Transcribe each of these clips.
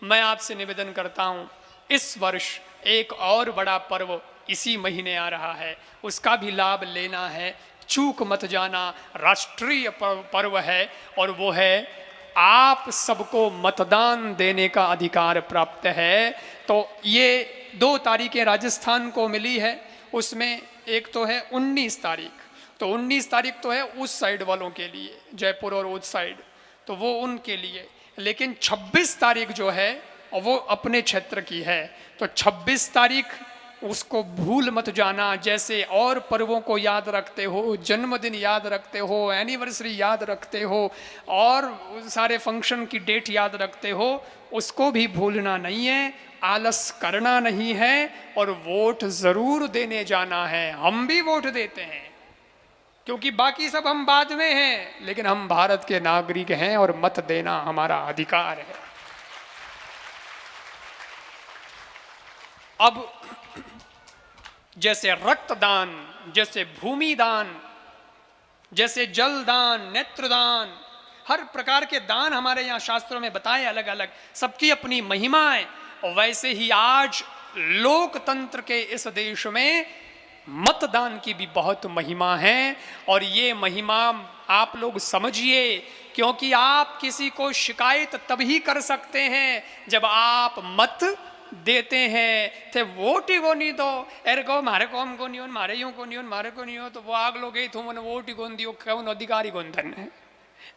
मैं आपसे निवेदन करता हूं, इस वर्ष एक और बड़ा पर्व इसी महीने आ रहा है, उसका भी लाभ लेना है, चूक मत जाना। राष्ट्रीय पर्व है और वो है आप सबको मतदान देने का अधिकार प्राप्त है। तो ये 2 तारीखें राजस्थान को मिली है, उसमें एक तो है 19 तारीख, तो 19 तारीख तो है उस साइड वालों के लिए, जयपुर और उस साइड, तो वो उनके लिए। लेकिन 26 तारीख जो है वो अपने क्षेत्र की है, तो 26 तारीख उसको भूल मत जाना। जैसे और पर्वों को याद रखते हो, जन्मदिन याद रखते हो, एनिवर्सरी याद रखते हो और सारे फंक्शन की डेट याद रखते हो, उसको भी भूलना नहीं है, आलस करना नहीं है और वोट जरूर देने जाना है। हम भी वोट देते हैं क्योंकि बाकी सब हम बाद में हैं, लेकिन हम भारत के नागरिक हैं और मत देना हमारा अधिकार है। अब जैसे रक्तदान, जैसे भूमि दान, जैसे जल दान, नेत्रदान, हर प्रकार के दान हमारे यहाँ शास्त्रों में बताए अलग अलग, सबकी अपनी महिमा है। और वैसे ही आज लोकतंत्र के इस देश में मतदान की भी बहुत महिमा है। और ये महिमा आप लोग समझिए, क्योंकि आप किसी को शिकायत तभी कर सकते हैं जब आप मत देते हैं। थे वोट ही को नहीं दो, अरे को मारे कौन को नहीं हो, मारे यूं को नहीं हो, मारे को नहीं हो, तो वो आग लोग तुमने वोट ही कौन दियो, कौन अधिकारी कौन धन है।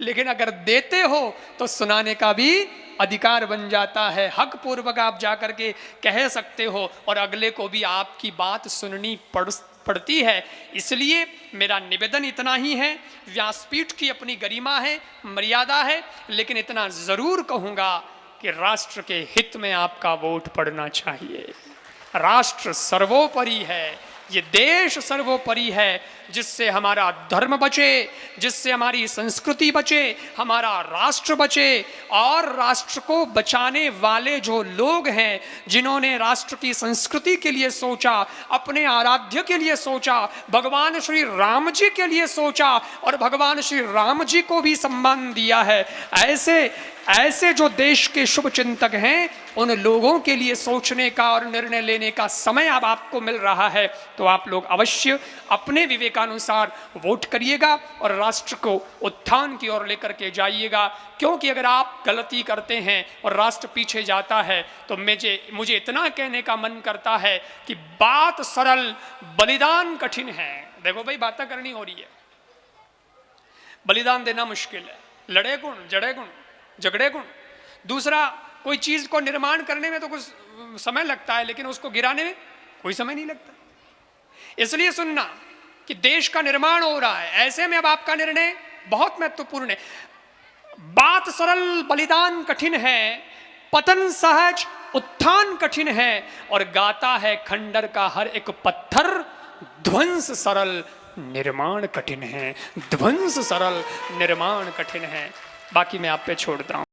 लेकिन अगर देते हो तो सुनाने का भी अधिकार बन जाता है, हक पूर्वक आप जाकर के कह सकते हो और अगले को भी आपकी बात सुननी पड़ती है। इसलिए मेरा निवेदन इतना ही है, व्यासपीठ की अपनी गरिमा है, मर्यादा है, लेकिन इतना जरूर कहूंगा कि राष्ट्र के हित में आपका वोट पड़ना चाहिए। राष्ट्र सर्वोपरि है, ये देश सर्वोपरि है, जिससे हमारा धर्म बचे, जिससे हमारी संस्कृति बचे, हमारा राष्ट्र बचे। और राष्ट्र को बचाने वाले जो लोग हैं, जिन्होंने राष्ट्र की संस्कृति के लिए सोचा, अपने आराध्य के लिए सोचा, भगवान श्री राम जी के लिए सोचा और भगवान श्री राम जी को भी सम्मान दिया है, ऐसे जो देश के शुभ चिंतक हैं, उन लोगों के लिए सोचने का और निर्णय लेने का समय अब आपको मिल रहा है। तो आप लोग अवश्य अपने विवेकानुसार वोट करिएगा और राष्ट्र को उत्थान की ओर लेकर के जाइएगा। क्योंकि अगर आप गलती करते हैं और राष्ट्र पीछे जाता है तो मुझे इतना कहने का मन करता है कि बात सरल, बलिदान कठिन है। देखो भाई, बातें करनी हो रही है, बलिदान देना मुश्किल है, लड़े गुण, जड़े गुण, झगड़े गुण। दूसरा, कोई चीज को निर्माण करने में तो कुछ समय लगता है, लेकिन उसको गिराने में कोई समय नहीं लगता। इसलिए सुनना कि देश का निर्माण हो रहा है, ऐसे में अब आपका निर्णय बहुत महत्वपूर्ण है। बात सरल, बलिदान कठिन है, पतन सहज, उत्थान कठिन है, और गाता है खंडर का हर एक पत्थर, ध्वंस सरल, निर्माण कठिन है। ध्वंस सरल, निर्माण कठिन है। बाकी मैं आप पे छोड़ता हूं।